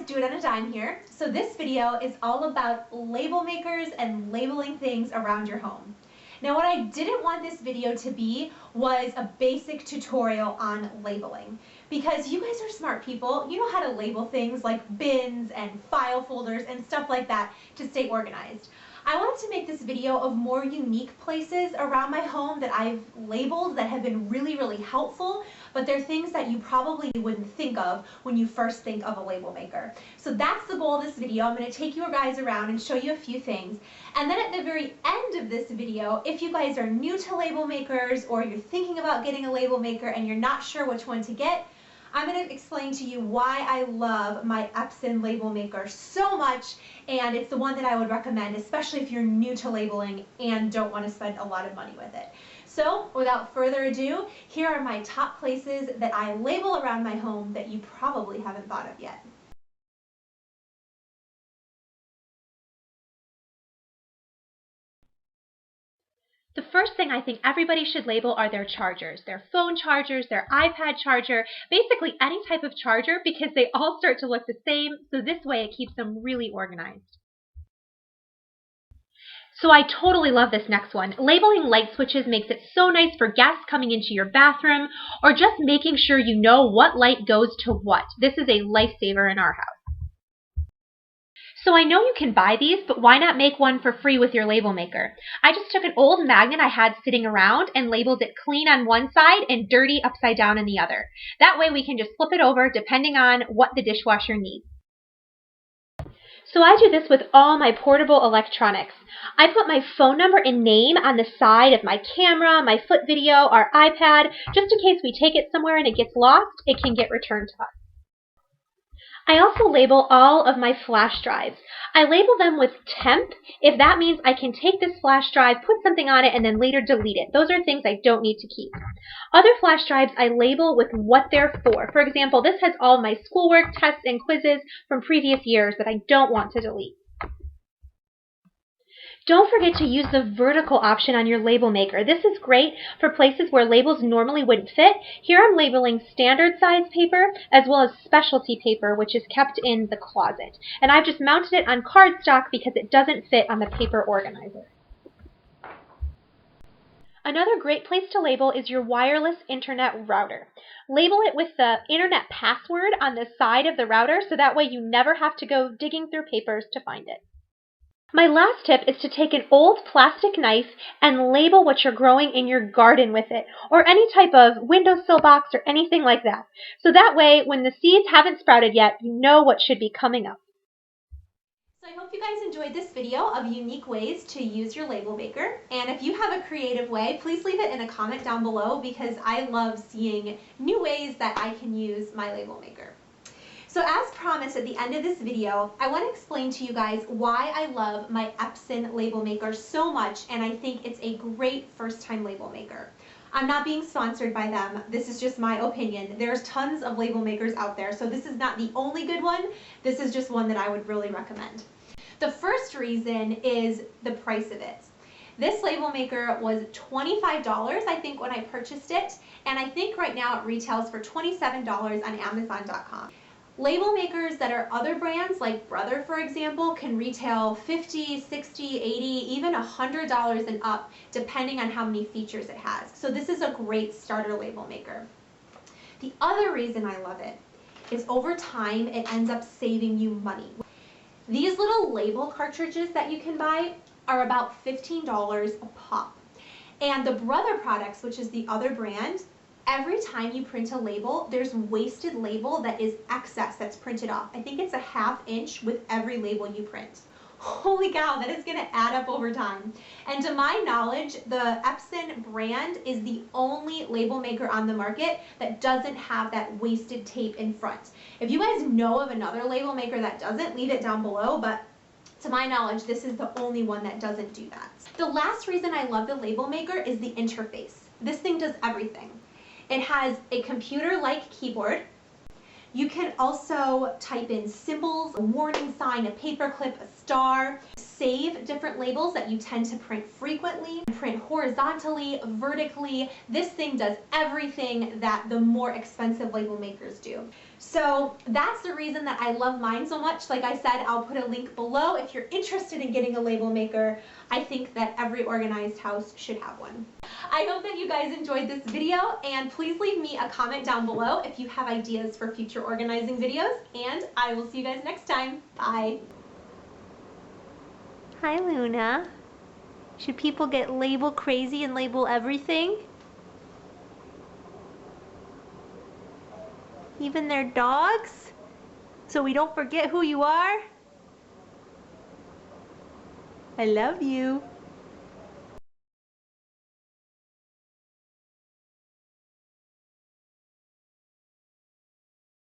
Doitonadime here. So this video is all about label makers and labeling things around your home. Now what I didn't want this video to be was a basic tutorial on labeling, because you guys are smart people. You know how to label things like bins and file folders and stuff like that to stay organized. I wanted to make this video of more unique places around my home that I've labeled that have been really helpful, but they're things that you probably wouldn't think of when you first think of a label maker. So that's the goal of this video. I'm going to take you guys around and show you a few things. And then at the very end of this video, if you guys are new to label makers or you're thinking about getting a label maker and you're not sure which one to get, I'm going to explain to you why I love my Epson label maker so much, and it's the one that I would recommend, especially if you're new to labeling and don't want to spend a lot of money with it. So without further ado, here are my top places that I label around my home that you probably haven't thought of yet. The first thing I think everybody should label are their chargers, their phone chargers, their iPad charger, basically any type of charger, because they all start to look the same, so this way it keeps them really organized. So I totally love this next one. Labeling light switches makes it so nice for guests coming into your bathroom, or just making sure you know what light goes to what. This is a lifesaver in our house. So I know you can buy these, but why not make one for free with your label maker? I just took an old magnet I had sitting around and labeled it clean on one side and dirty upside down on the other. That way we can just flip it over depending on what the dishwasher needs. So I do this with all my portable electronics. I put my phone number and name on the side of my camera, my foot video, our iPad, just in case we take it somewhere and it gets lost, it can get returned to us. I also label all of my flash drives. I label them with temp if that means I can take this flash drive, put something on it, and then later delete it. Those are things I don't need to keep. Other flash drives I label with what they're for. For example, this has all my schoolwork, tests, and quizzes from previous years that I don't want to delete. Don't forget to use the vertical option on your label maker. This is great for places where labels normally wouldn't fit. Here I'm labeling standard size paper as well as specialty paper, which is kept in the closet. And I've just mounted it on cardstock because it doesn't fit on the paper organizer. Another great place to label is your wireless internet router. Label it with the internet password on the side of the router so that way you never have to go digging through papers to find it. My last tip is to take an old plastic knife and label what you're growing in your garden with it, or any type of windowsill box or anything like that. So that way, when the seeds haven't sprouted yet, you know what should be coming up. So I hope you guys enjoyed this video of unique ways to use your label maker. And if you have a creative way, please leave it in a comment down below, because I love seeing new ways that I can use my label maker. So as promised at the end of this video, I want to explain to you guys why I love my Epson label maker so much, and I think it's a great first-time label maker. I'm not being sponsored by them. This is just my opinion. There's tons of label makers out there, so this is not the only good one. This is just one that I would really recommend. The first reason is the price of it. This label maker was $25, I think, when I purchased it, and I think right now it retails for $27 on Amazon.com. Label makers that are other brands, like Brother, for example, can retail $50, $60, $80, even $100 and up, depending on how many features it has. So this is a great starter label maker. The other reason I love it is over time, it ends up saving you money. These little label cartridges that you can buy are about $15 a pop. And the Brother products, which is the other brand, every time you print a label, there's wasted label that is excess that's printed off. I think it's a ½ inch with every label you print. Holy cow, that is going to add up over time. And to my knowledge, the Epson brand is the only label maker on the market that doesn't have that wasted tape in front. If you guys know of another label maker that doesn't, leave it down below, but to my knowledge, this is the only one that doesn't do that. The last reason I love the label maker is the interface. This thing does everything. It has a computer-like keyboard. You can also type in symbols, a warning sign, a paperclip, a star. save different labels that you tend to print frequently, print horizontally, vertically. This thing does everything that the more expensive label makers do. So that's the reason that I love mine so much. Like I said, I'll put a link below if you're interested in getting a label maker. I think that every organized house should have one. I hope that you guys enjoyed this video, and please leave me a comment down below if you have ideas for future organizing videos, and I will see you guys next time. Bye. Hi, Luna. Should people get label crazy and label everything? Even their dogs? So we don't forget who you are? I love you.